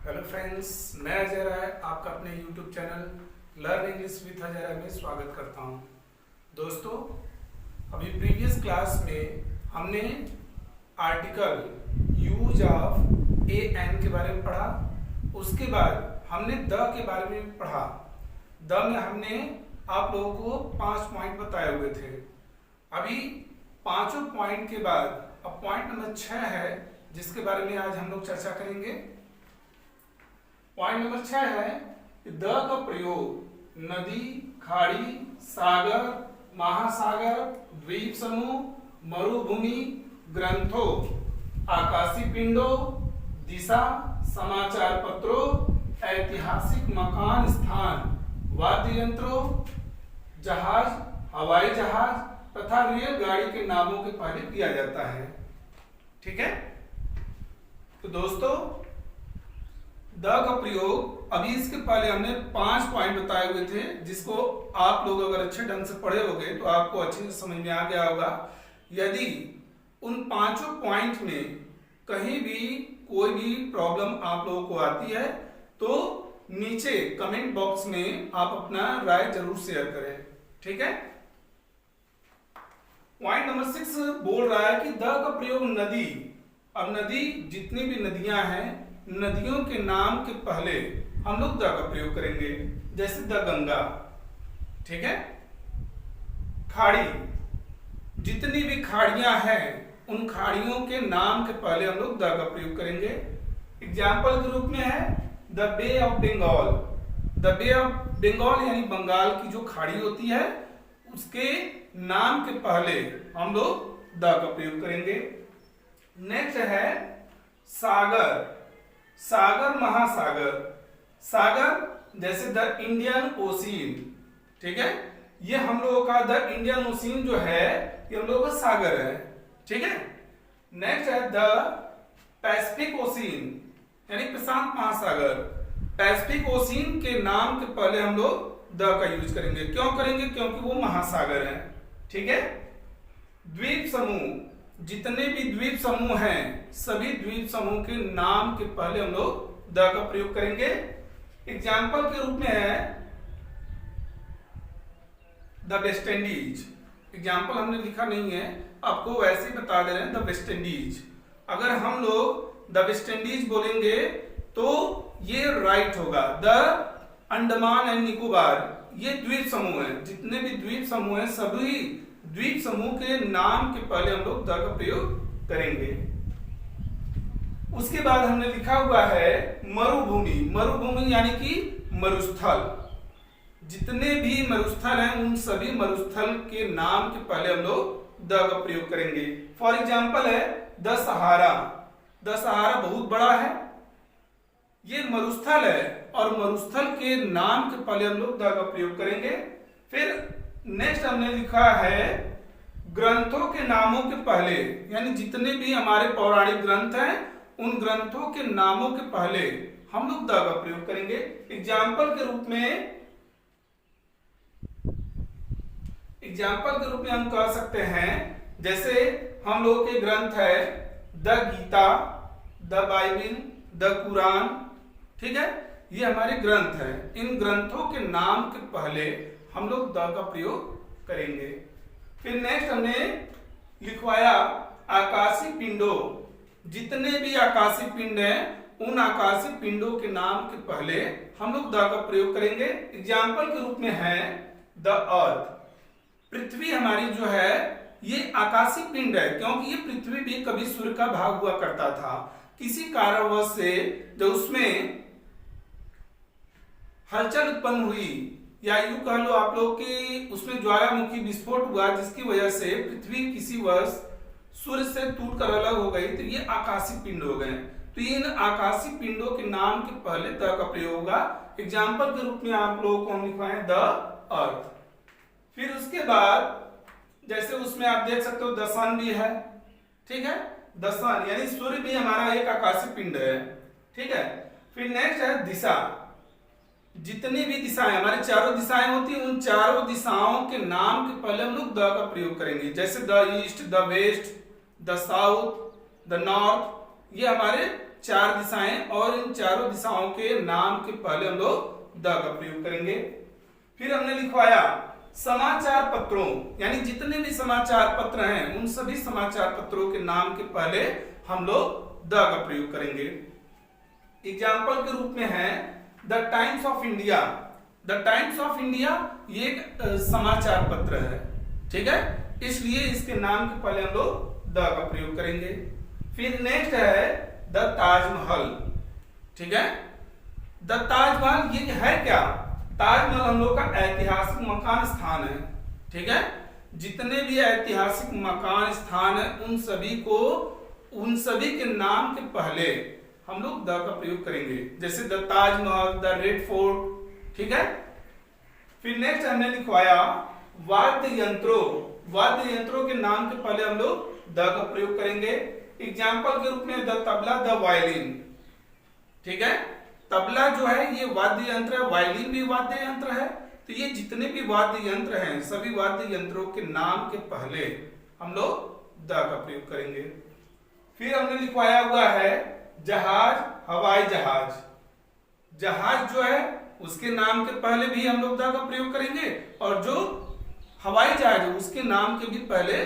Hello friends, मैं अजय राय आपका अपने YouTube channel learn English with Ajay Rai में स्वागत करता हूं। दोस्तों, अभी प्रीवियस क्लास में हमने article use of a an के बारे में पढ़ा। उसके बाद हमने द के बारे में पढ़ा। द में हमने आप लोगों को 5 पॉइंट बताए हुए थे। अभी पांचों पॉइंट के बाद अब पॉइंट नंबर 6 है, जिसके बारे में आज हम लोग चर्चा करेंगे। पॉइंट नंबर 6 है द का प्रयोग नदी, खाड़ी, सागर, महासागर, द्वीप समूह, मरुभूमि, ग्रंथों, आकाशीय पिंडों, दिशा, समाचार पत्रों, ऐतिहासिक मकान स्थान, वाद्य यंत्रों, जहाज, हवाई जहाज तथा रेलगाड़ी के नामों के पहले किया जाता है। ठीक है, तो दोस्तों द का प्रयोग अभी इसके पहले हमने 5 पॉइंट बताए हुए थे, जिसको आप लोग अगर अच्छे ढंग से पढ़े होंगे तो आपको अच्छे से समझ में आ गया होगा। यदि उन 5 पॉइंट में कहीं भी कोई भी प्रॉब्लम आप लोगों को आती है तो नीचे कमेंट बॉक्स में आप अपना राय जरूर शेयर करें। ठीक है, पॉइंट नंबर 6 बोल रहा है कि द का प्रयोग नदी। अब नदी, जितनी भी नदियां हैं, नदियों के नाम के पहले हम लोग द का प्रयोग करेंगे, जैसे द गंगा। ठीक है, खाड़ी, जितनी भी खाड़ियां हैं उन खाड़ियों के नाम के पहले हम लोग द का प्रयोग करेंगे। एग्जाम्पल के रूप में है the bay of Bengal. The bay of Bengal यानी बंगाल की जो खाड़ी होती है उसके नाम के पहले हम लोग द का प्रयोग करेंगे। नेक्स्ट है सागर। सागर, महासागर। सागर जैसे द इंडियन ओशियन। ठीक है, ये हम लोगों का द इंडियन ओशियन जो है ये हम लोगों का सागर है। ठीक है, नेक्स्ट है द पैसिफिक ओशियन यानी प्रशांत महासागर। पैसिफिक ओशियन के नाम के पहले हम लोग द का यूज करेंगे। क्यों करेंगे? क्योंकि वो महासागर है। ठीक है, द्वीप समूह, जितने भी द्वीप समूह हैं सभी द्वीप समूह के नाम के पहले हम लोग द का प्रयोग करेंगे। एग्जाम्पल के रूप में है द वेस्ट इंडीज। एग्जाम्पल हमने लिखा नहीं है, आपको वैसे ही बता दे रहे हैं द वेस्ट इंडीज। अगर हम लोग द वेस्ट इंडीज बोलेंगे तो ये राइट होगा। द अंडमान एंड निकोबार, ये द्वीप समूह है। जितने भी द्वीप समूह हैं सभी द्वीप समूह के नाम के पहले हम लोग द का प्रयोग करेंगे। उसके बाद हमने लिखा हुआ है मरुभूमि। मरुभूमि यानी कि मरुस्थल। जितने भी मरुस्थल हैं उन सभी मरुस्थल के नाम के पहले हम लोग द का प्रयोग करेंगे। फॉर एग्जाम्पल है द सहारा। द सहारा बहुत बड़ा है, ये मरुस्थल है और मरुस्थल के नाम के पहले हम लोग द का प्रयोग करेंगे। फिर नेक्स्ट हमने लिखा है ग्रंथों के नामों के पहले, यानी जितने भी हमारे पौराणिक ग्रंथ हैं उन ग्रंथों के नामों के पहले हम लोग द का प्रयोग करेंगे। एग्जाम्पल के रूप में हम कह सकते हैं, जैसे हम लोग के ग्रंथ है the Gita, the Bible, the Quran. ठीक है, ये हमारे ग्रंथ हैं। इन ग्रंथों के नाम के पहले हम लोग द का प्रयोग करेंगे। फिर नेक्स्ट हमने लिखवाया आकाशीय पिंडों। जितने भी आकाशीय पिंड हैं उन आकाशीय पिंडों के नाम के पहले हम लोग द का प्रयोग करेंगे। एग्जाम्पल के रूप में है द अर्थ। पृथ्वी हमारी जो है ये आकाशीय पिंड है, क्योंकि ये पृथ्वी भी कभी सूर्य का भाग हुआ करता था। किसी कारणवश से जब उसमें हलचल उत्पन्न हुई, या यूं कह लो आप लोग कि उसमें ज्वालामुखी विस्फोट हुआ, जिसकी वजह से पृथ्वी किसी वर्ष सूर्य से टूटकर अलग हो गई, तो ये आकाशीय पिंड हो गए। तो इन आकाशीय पिंडों के नाम के पहले द का प्रयोग होगा। एग्जाम्पल के रूप में आप लोगों को हम लिखवाए द अर्थ। फिर उसके बाद जैसे उसमें आप देख सकते हो द सन भी है। ठीक है, द सन यानी सूर्य भी हमारा एक आकाशीय पिंड है। ठीक है, फिर नेक्स्ट है दिशा। जितनी भी दिशाएं, हमारी चारों दिशाएं होती हैं, उन चारों दिशाओं के नाम के पहले हम लोग द का प्रयोग करेंगे। जैसे the east, the west, the south, the north, ये हमारे चार दिशाएं और इन चारों दिशाओं के नाम के पहले हम लोग द का प्रयोग करेंगे। फिर हमने लिखवाया समाचार पत्रों, यानी जितने भी समाचार पत्र हैं उन सभी समाचार पत्रों के नाम के पहले हम लोग द का प्रयोग करेंगे। एग्जाम्पल के रूप में है the times of India. The times of India ये एक समाचार पत्र है, ठीक है, इसलिए इसके नाम के पहले हम लोग द का प्रयोग करेंगे। फिर नेक्स्ट है द ताजमहल, ठीक है। द ताजमहल ये है क्या? ताजमहल हम लोग का ऐतिहासिक मकान स्थान है, ठीक है। जितने भी ऐतिहासिक मकान स्थान है उन सभी के नाम के पहले हम लोग द का प्रयोग करेंगे, जैसे the Taj Mahal, the red fort, ठीक है। फिर नेक्स्ट हमने लिखवाया वाद्य यंत्रों के नाम के पहले हम लोग द का प्रयोग करेंगे। एग्जाम्पल के रूप में द तबला, द वायलिन, ठीक है। तबला जो है ये वाद्य यंत्र है, वायलिन भी वाद्य यंत्र है, तो ये जितने भी वाद्य यंत्र हैं सभी वाद्य यंत्रों के नाम के पहले हम लोग द का प्रयोग करेंगे। फिर हमने लिखवाया हुआ है जहाज, हवाई जहाज। जहाज जो है उसके नाम के पहले भी हम लोग द का प्रयोग करेंगे और जो हवाई जहाज है उसके नाम के भी पहले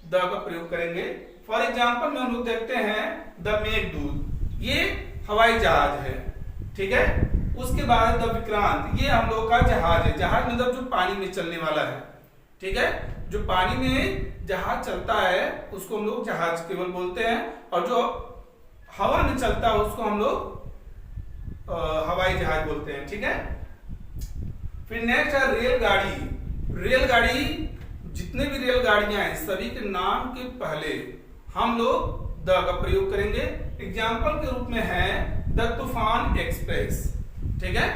द का प्रयोग करेंगे। फॉर एग्जाम्पल में हम लोग देखते हैं द मेघदूत, ये हवाई जहाज है, ठीक है। उसके बाद द विक्रांत, ये हम लोग का जहाज है। जहाज मतलब जो पानी में चलने वाला है, ठीक है। जो पानी में जहाज चलता है उसको हम लोग जहाज केवल बोलते हैं और जो हवा में चलता है उसको हम लोग हवाई जहाज बोलते हैं, ठीक है। फिर नेक्स्ट है रेलगाड़ी। रेलगाड़ी, जितने भी रेलगाड़ियां हैं सभी के नाम के पहले हम लोग द का प्रयोग करेंगे। एग्जाम्पल के रूप में है द तूफान एक्सप्रेस, ठीक है।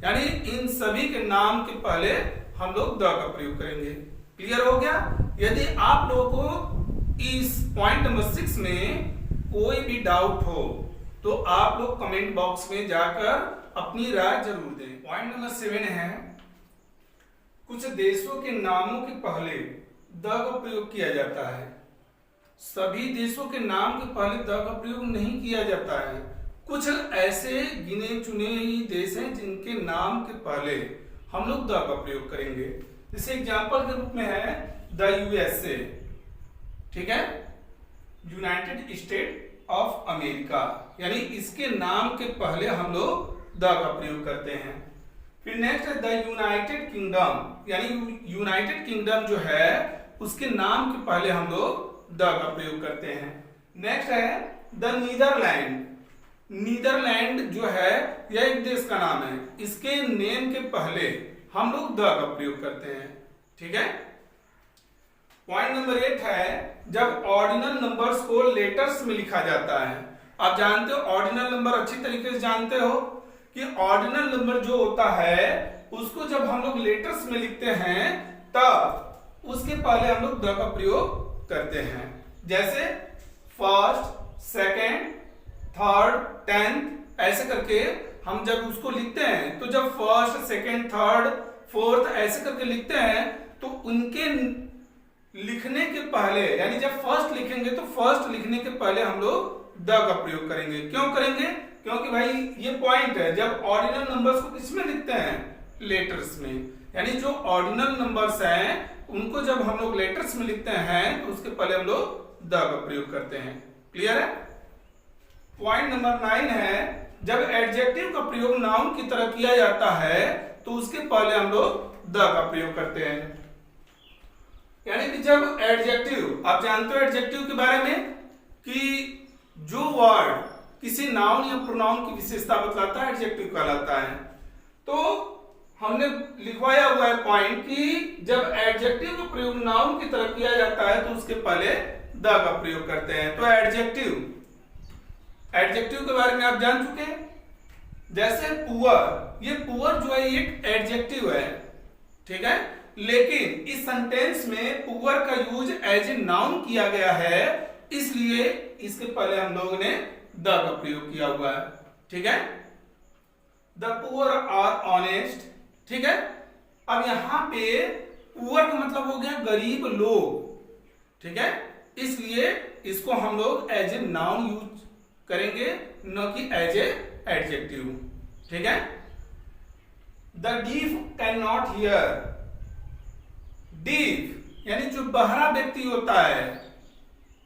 यानी इन सभी के नाम के पहले हम लोग द का प्रयोग करेंगे। क्लियर हो गया? यदि आप लोगों को इस पॉइंट नंबर 6 में कोई भी डाउट हो तो आप लोग कमेंट बॉक्स में जाकर अपनी राय जरूर दें। पॉइंट नंबर 7 है कुछ देशों के नामों के पहले द का प्रयोग किया जाता है। सभी देशों के नाम के पहले द का प्रयोग नहीं किया जाता है। कुछ ऐसे गिने चुने ही देश हैं जिनके नाम के पहले हम लोग द का प्रयोग करेंगे। जैसे एग्जाम्पल के रूप में है द यूएसए, ठीक है, यूनाइटेड स्टेट ऑफ अमेरिका, यानी इसके नाम के पहले हम लोग द का प्रयोग करते हैं। फिर नेक्स्ट है द यूनाइटेड किंगडम, यानी यूनाइटेड किंगडम जो है उसके नाम के पहले हम लोग द का प्रयोग करते हैं। नेक्स्ट है द नीदरलैंड। नीदरलैंड जो है यह एक देश का नाम है, इसके नेम के पहले हम लोग द का प्रयोग करते हैं, ठीक है। पॉइंट नंबर 8 है जब ऑर्डिनल नंबर्स को लेटर्स में लिखा जाता है। आप जानते हो ऑर्डिनल नंबर अच्छी तरीके से जानते हो कि ऑर्डिनल नंबर जो होता है उसको जब हम लोग लेटर्स में लिखते हैं तब उसके पहले हम लोग द का प्रयोग करते हैं। जैसे फर्स्ट, सेकेंड, थर्ड, 10th ऐसे करके हम जब उसको लिखते हैं तो जब फर्स्ट, सेकेंड, थर्ड, फोर्थ ऐसे करके लिखते हैं तो उनके लिखने के पहले, यानी जब फर्स्ट लिखेंगे तो फर्स्ट लिखने के पहले हम लोग द का प्रयोग करेंगे। क्यों करेंगे? क्योंकि भाई ये पॉइंट है, जब ऑर्डिनल नंबर्स को किसमें लिखते हैं? लेटर्स में। यानी जो ऑर्डिनल नंबर्स हैं उनको जब हम लोग लेटर्स में लिखते हैं तो उसके पहले हम लोग द का प्रयोग करते हैं। क्लियर है? पॉइंट नंबर 9 है जब एडजेक्टिव का प्रयोग नाउन की तरह किया जाता है तो उसके पहले हम लोग द का प्रयोग करते हैं। यानी कि जब एडजेक्टिव, आप जानते हो एडजेक्टिव के बारे में कि जो वर्ड किसी नाउन या प्रोनाउन की विशेषता बतलाता है एडजेक्टिव कहलाता है। तो हमने लिखवाया हुआ है पॉइंट कि जब एडजेक्टिव का प्रयोग नाउन की तरह किया जाता है तो उसके पहले द का प्रयोग करते हैं। तो एडजेक्टिव के बारे में आप जान चुके हैं। जैसे पुअर, ये पुअर जो है एक एडजेक्टिव है, ठीक है, लेकिन इस सेंटेंस में पुअर का यूज एज ए नाउन किया गया है, इसलिए इसके पहले हम लोगों ने द का प्रयोग किया हुआ है, ठीक है। द पुअर आर ऑनेस्ट, ठीक है। अब यहां पे पुअर का मतलब हो गया गरीब लोग, ठीक है, इसलिए इसको हम लोग एज ए नाउन यूज करेंगे, न कि एज ए एडजेक्टिव। ठीक है। The deaf can not here. Deaf यानी जो बहरा व्यक्ति होता है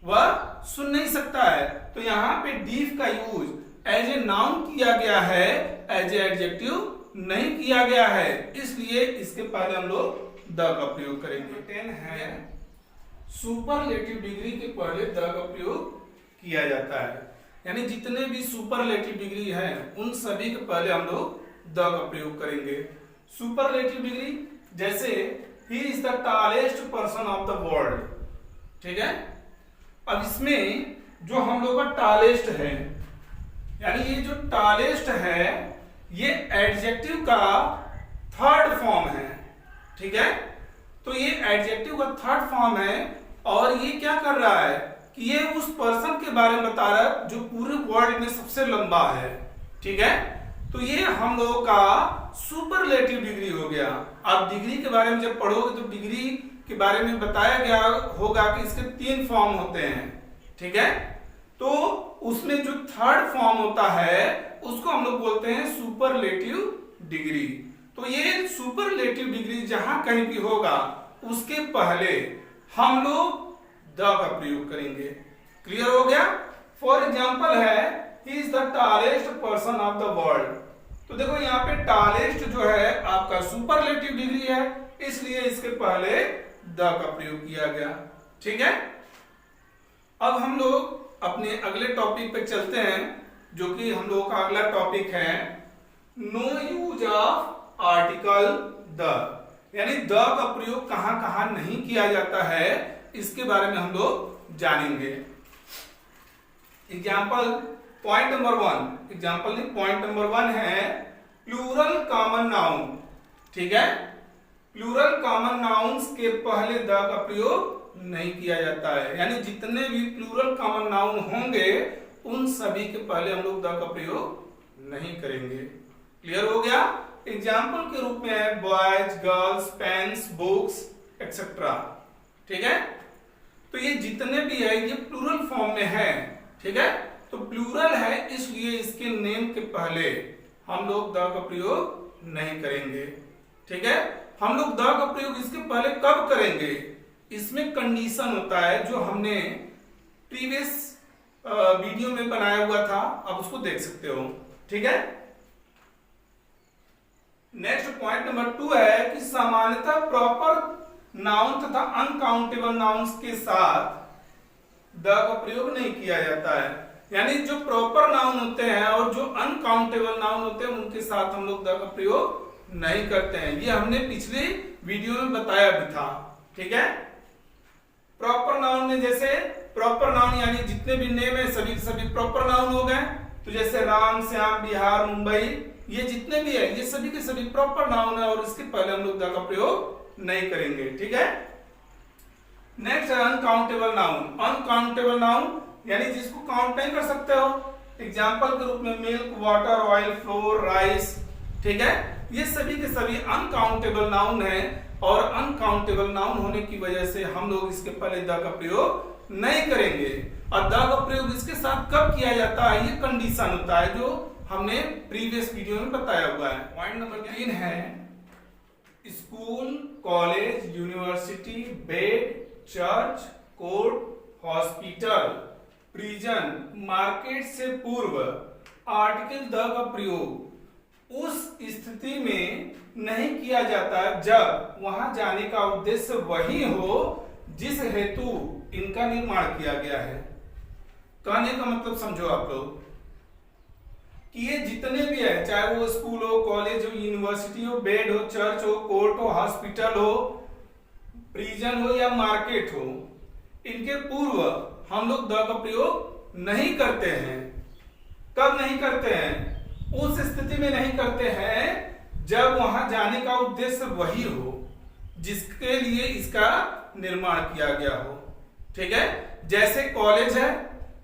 वह सुन नहीं सकता है, तो यहां पे डीफ का यूज एज ए नाउन किया गया है, एज ए एडजेक्टिव नहीं किया गया है, इसलिए इसके पहले हम लोग द का प्रयोग करेंगे। 10 है सुपरलेटिव डिग्री के पहले द का प्रयोग किया जाता है, यानी जितने भी सुपरलेटिव डिग्री है उन सभी के पहले हम लोग द का प्रयोग करेंगे। सुपरलेटिव डिग्री जैसे he is the tallest person of the world. ठीक है। अब इसमें जो हम लोग का टॉलेस्ट है, यानी ये जो टॉलेस्ट है ये एडजेक्टिव का थर्ड फॉर्म है। ठीक है। तो ये एडजेक्टिव का थर्ड फॉर्म है और ये क्या कर रहा है कि ये उस पर्सन के बारे में बता रहा है जो पूरे वर्ल्ड में सबसे लंबा है। ठीक है। तो ये हम लोगों का सुपरलेटिव डिग्री हो गया। आप डिग्री के बारे में जब पढ़ोगे तो डिग्री के बारे में बताया गया होगा कि इसके 3 फॉर्म होते हैं। ठीक है। तो उसमें जो थर्ड फॉर्म होता है उसको हम लोग बोलते हैं सुपरलेटिव डिग्री। तो ये सुपरलेटिव डिग्री जहां कहीं भी होगा उसके पहले हम लोग द का प्रयोग करेंगे। क्लियर हो गया। फॉर एग्जाम्पल है he is the tallest person of the world. तो देखो यहाँ पे टॉलेस्ट जो है आपका सुपरलेटिव डिग्री है, इसलिए इसके पहले द का प्रयोग किया गया। ठीक है। अब हम लोग अपने अगले टॉपिक पे चलते हैं, जो कि हम लोगों का अगला टॉपिक है no use of article the, यानी द का प्रयोग कहां कहां नहीं किया जाता है इसके बारे में हम लोग जानेंगे। एग्जाम्पल पॉइंट नंबर 1, एग्जाम्पल नहीं पॉइंट नंबर 1 है प्लूरल कॉमन नाउन। ठीक है। प्लूरल कॉमन नाउन्स के पहले द का प्रयोग नहीं किया जाता है, यानी जितने भी प्लूरल कॉमन नाउन होंगे उन सभी के पहले हम लोग द का प्रयोग नहीं करेंगे। क्लियर हो गया। एग्जाम्पल के रूप में है boys, girls, pens, books etcetera. ठीक है। तो ये जितने भी है ये प्लूरल फॉर्म में है। ठीक है। तो प्लूरल है इसलिए इसके नेम के पहले हम लोग द का प्रयोग नहीं करेंगे। ठीक है। हम लोग द का प्रयोग इसके पहले कब करेंगे, इसमें कंडीशन होता है जो हमने प्रीवियस वीडियो में बनाया हुआ था, आप उसको देख सकते हो। ठीक है। नेक्स्ट पॉइंट नंबर 2 है कि सामान्यतः प्रॉपर नाउन तथा अनकाउंटेबल नाउन्स के साथ द का प्रयोग नहीं किया जाता है, यानी जो प्रॉपर नाउन होते हैं और जो अनकाउंटेबल नाउन होते हैं उनके साथ हम लोग द का प्रयोग नहीं करते हैं। ये हमने पिछले वीडियो में बताया भी था। ठीक है। प्रॉपर नाउन में जैसे प्रॉपर नाउन यानी जितने भी नेम है सभी सभी प्रॉपर नाउन हो गए। तो जैसे राम, श्याम, बिहार, मुंबई, ये जितने भी है ये सभी के सभी प्रॉपर नाउन है और इसके पहले हम लोग द का प्रयोग नहीं करेंगे। ठीक है। नेक्स्ट है अनकाउंटेबल नाउन। अनकाउंटेबल नाउन यानी जिसको काउंट नहीं कर सकते हो। एग्जाम्पल के रूप में milk, water, oil, floor, rice. ठीक है। ये सभी के सभी अनकाउंटेबल नाउन है और अनकाउंटेबल नाउन होने की वजह से हम लोग इसके पहले द का प्रयोग नहीं करेंगे। और द का प्रयोग इसके साथ कब किया जाता है ये कंडीशन होता है जो हमने प्रीवियस वीडियो में बताया हुआ है। पॉइंट नंबर 3 है school, college, university, bed, church, court, hospital, prison, market से पूर्व आर्टिकल द का प्रयोग उस स्थिति में नहीं किया जाता जब वहां जाने का उद्देश्य वही हो जिस हेतु इनका निर्माण किया गया है। कहने का मतलब समझो आप लोग कि ये जितने भी है, चाहे वो स्कूल हो, कॉलेज हो, यूनिवर्सिटी हो, बेड हो, चर्च हो, कोर्ट हो, हॉस्पिटल हो, प्रिजन हो या मार्केट हो, इनके पूर्व हम लोग द का प्रयोग नहीं करते हैं। कब नहीं करते हैं? उस स्थिति में नहीं करते हैं जब वहां जाने का उद्देश्य वही हो जिसके लिए इसका निर्माण किया गया हो। ठीक है। जैसे कॉलेज है,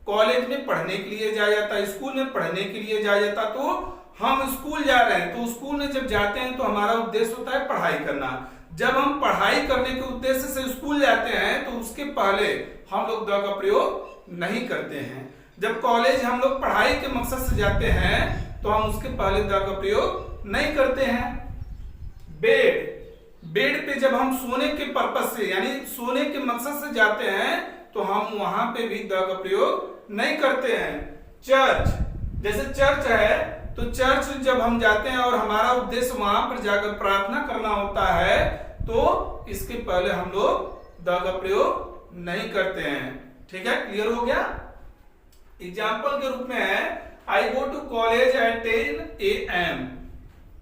कॉलेज में पढ़ने के लिए जाया जाता है, स्कूल में पढ़ने के लिए जाया जाता, तो हम स्कूल जा रहे हैं तो स्कूल में जब जाते हैं तो हमारा उद्देश्य होता है पढ़ाई करना। जब हम पढ़ाई करने के उद्देश्य से स्कूल जाते हैं तो उसके पहले हम लोग द का प्रयोग नहीं करते हैं। जब कॉलेज हम लोग पढ़ाई के मकसद से जाते हैं तो हम उसके पहले द का प्रयोग नहीं करते हैं। बेड, बेड पे जब हम सोने के पर्पस से यानी सोने के मकसद से जाते हैं तो हम वहां पे भी द का प्रयोग नहीं करते हैं। चर्च, जैसे चर्च है तो चर्च जब हम जाते हैं और हमारा उद्देश्य वहां पर जाकर प्रार्थना करना होता है तो इसके पहले हम लोग द का प्रयोग नहीं करते हैं। ठीक है, क्लियर हो गया। एग्जाम्पल के रूप में है I go to college at 10 AM।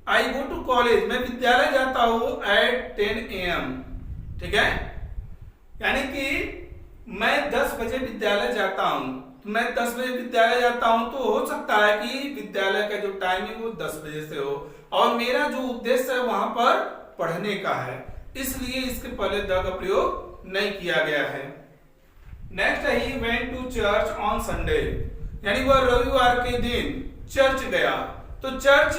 I go to college, मैं विद्यालय जाता हूं एट 10 AM। ठीक है, यानी कि मैं 10 बजे विद्यालय जाता हूं। तो मैं 10 बजे विद्यालय जाता हूं तो हो सकता है कि विद्यालय का जो टाइमिंग वो 10 बजे से हो और मेरा जो उद्देश्य है वहां पर पढ़ने का है, इसलिए इसके पहले द का प्रयोग नहीं किया गया है। नेक्स्ट है he went to church on Sunday, यानी वह रविवार के दिन चर्च गया। तो चर्च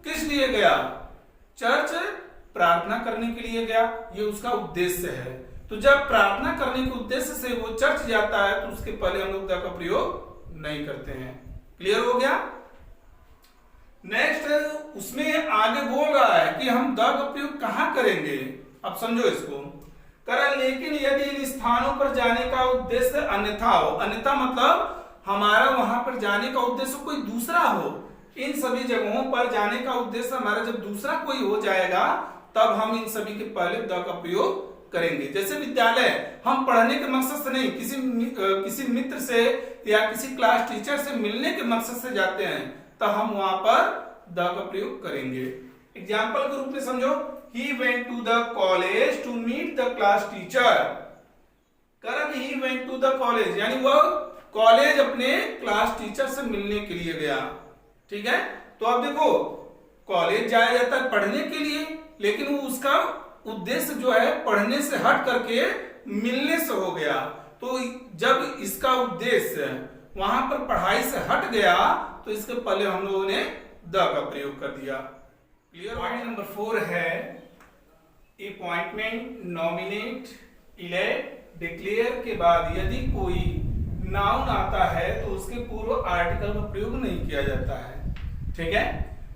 किस लिए गया? चर्च प्रार्थना करने के लिए गया, ये उसका उद्देश्य है। तो जब प्रार्थना करने के उद्देश्य से वो चर्च जाता है तो उसके पहले हम लोग द का प्रयोग नहीं करते हैं। क्लियर हो गया। नेक्स्ट उसमें आगे बोल रहा है कि हम द का प्रयोग कहां करेंगे। अब समझो इसको, करें लेकिन यदि इन स्थानों पर जाने का उद्देश्य अन्यथा हो, अन्यथा मतलब हमारा वहां पर जाने का उद्देश्य कोई दूसरा हो, इन सभी जगहों पर जाने का उद्देश्य हमारा जब दूसरा कोई हो जाएगा तब हम इन सभी के पहले द का प्रयोग करेंगे। जैसे विद्यालय हम पढ़ने के मकसद से नहीं, किसी मित्र से या किसी क्लास टीचर से मिलने के मकसद से जाते हैं तो हम वहां पर द का प्रयोग करेंगे। एग्जाम्पल के रूप में समझो, he went to the college to meet the class teacher। करें he went to the college, यानी वह कॉलेज अपने क्लास टीचर से मिलने के लिए गया। ठीक है, तो अब देखो कॉलेज जाया जाता है पढ़ने के लिए, लेकिन वो उसका उद्देश्य जो है पढ़ने से हट करके मिलने से हो गया। तो जब इसका उद्देश्य वहां पर पढ़ाई से हट गया तो इसके पहले हम लोगों ने द का प्रयोग कर दिया। क्लियर। पॉइंट नंबर 4 है अपॉइंटमेंट, नॉमिनेट, इलेक्ट, डिक्लेयर के बाद यदि कोई नाउन आता है तो उसके पूर्व आर्टिकल का प्रयोग नहीं किया जाता है। ठीक है,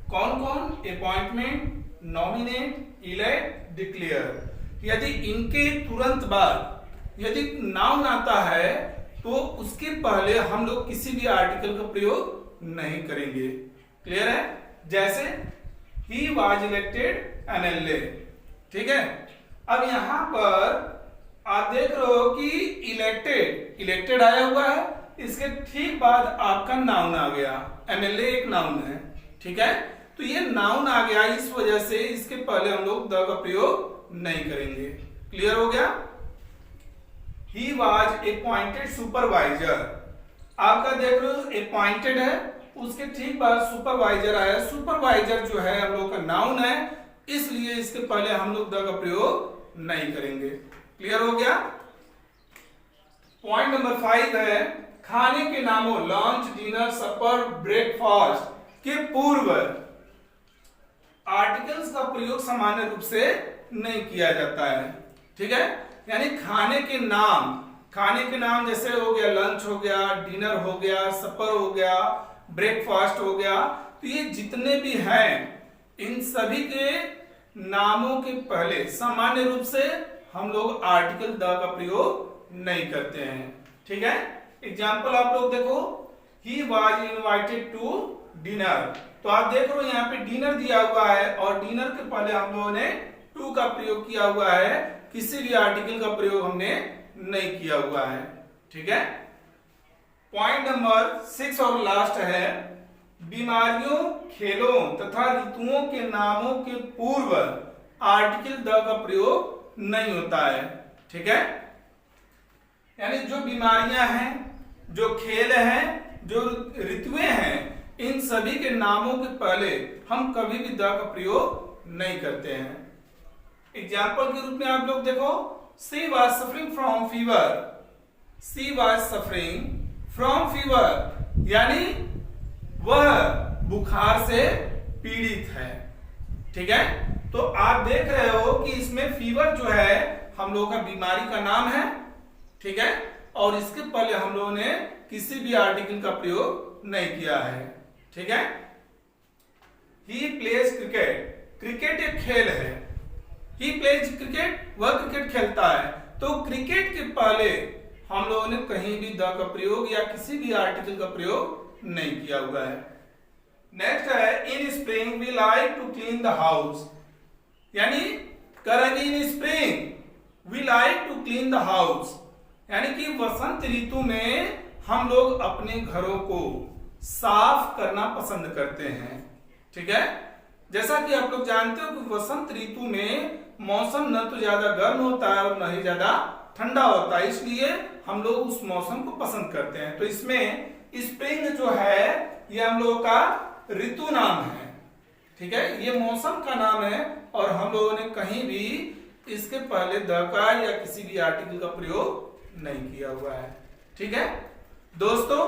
कौन कौन? Appointment, nominate, elect, declare. यदि इनके तुरंत बाद यदि नाउन आता है तो उसके पहले हम लोग किसी भी आर्टिकल का प्रयोग नहीं करेंगे। क्लियर है। जैसे ही वाज इलेक्टेड MLA। ठीक है, अब यहां पर आप देख रहे हो कि इलेक्टेड आया हुआ है, इसके ठीक बाद आपका नाउन आ गया। MLA एक नाउन है। ठीक है, तो ये नाउन आ गया, इस वजह से इसके पहले हम लोग द का प्रयोग नहीं करेंगे। क्लियर हो गया। ही वाज अपॉइंटेड सुपरवाइजर, आपका देख रहे हो अपॉइंटेड है, उसके ठीक बाद सुपरवाइजर आया। सुपरवाइजर जो है हम लोग का नाउन है, इसलिए इसके पहले हम लोग द का प्रयोग नहीं करेंगे। क्लियर हो गया। पॉइंट नंबर 5 है खाने के नामों लंच, डिनर, सपर, ब्रेकफास्ट के पूर्व आर्टिकल्स का प्रयोग सामान्य रूप से नहीं किया जाता है। ठीक है, यानी खाने के नाम जैसे हो गया लंच हो गया, डिनर हो गया, सपर हो गया, ब्रेकफास्ट हो गया, तो ये जितने भी हैं इन सभी के नामों के पहले सामान्य रूप से हम लोग आर्टिकल द का प्रयोग नहीं करते हैं। ठीक है, एग्जाम्पल आप लोग देखो, he was invited to dinner, तो आप देख रहे हो यहाँ पे डिनर दिया हुआ है और डिनर के पहले हम लोगों ने टू का प्रयोग किया हुआ है, किसी भी आर्टिकल का प्रयोग हमने नहीं किया हुआ है। ठीक है। पॉइंट नंबर 6 और लास्ट है बीमारियों, खेलों तथा ऋतुओं के नामों के पूर्व आर्टिकल द का प्रयोग नहीं होता है। ठीक है, यानी जो बीमारियां हैं, जो खेल हैं, जो ऋतुएं हैं, इन सभी के नामों के पहले हम कभी भी द का प्रयोग नहीं करते हैं। एग्जाम्पल के रूप में आप लोग देखो, she was suffering from fever, she was suffering from fever, यानी वह बुखार से पीड़ित है। ठीक है, तो आप देख रहे हो कि इसमें फीवर जो है हम लोगों का बीमारी का नाम है। ठीक है, और इसके पहले हम लोगों ने किसी भी आर्टिकल का प्रयोग नहीं किया है। ठीक है। ही प्लेज क्रिकेट, क्रिकेट एक खेल है। ही प्लेज क्रिकेट, वह क्रिकेट खेलता है। तो क्रिकेट के पहले हम लोगों ने कहीं भी द का प्रयोग या किसी भी आर्टिकल का प्रयोग नहीं किया हुआ है। नेक्स्ट है in spring we like to clean the house, यानी करेंगे in spring we like to clean the house, यानी कि वसंत ऋतु में हम लोग अपने घरों को साफ करना पसंद करते हैं। ठीक है। जैसा कि आप लोग जानते हो कि वसंत ऋतु में मौसम न तो ज्यादा गर्म होता है और न ही ज्यादा ठंडा होता है, इसलिए हम लोग उस मौसम को पसंद करते हैं। तो इसमें स्प्रिंग जो है ये हम लोगों का ऋतु नाम है। ठीक है, ये मौसम का नाम है और हम लोगों ने कहीं भी इसके पहले द का या किसी भी आर्टिकल का प्रयोग नहीं किया हुआ है। ठीक है दोस्तों,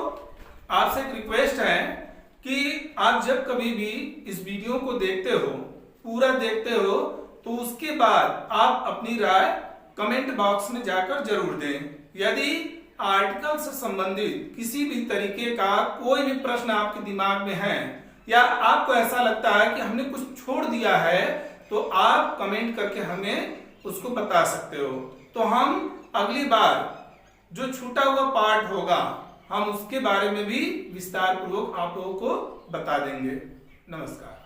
आपसे एक रिक्वेस्ट है कि आप जब कभी भी इस वीडियो को देखते हो, पूरा देखते हो, तो उसके बाद आप अपनी राय कमेंट बॉक्स में जाकर जरूर दें। यदि आर्टिकल से संबंधित किसी भी तरीके का कोई भी प्रश्न आपके दिमाग में है या आपको ऐसा लगता है कि हमने कुछ छोड़ दिया है, तो आप कमेंट करके हमें उसको बता सकते हो। तो हम अगली बार जो छूटा हुआ पार्ट होगा हम उसके बारे में भी विस्तार पूर्वक आप लोगों को बता देंगे। नमस्कार।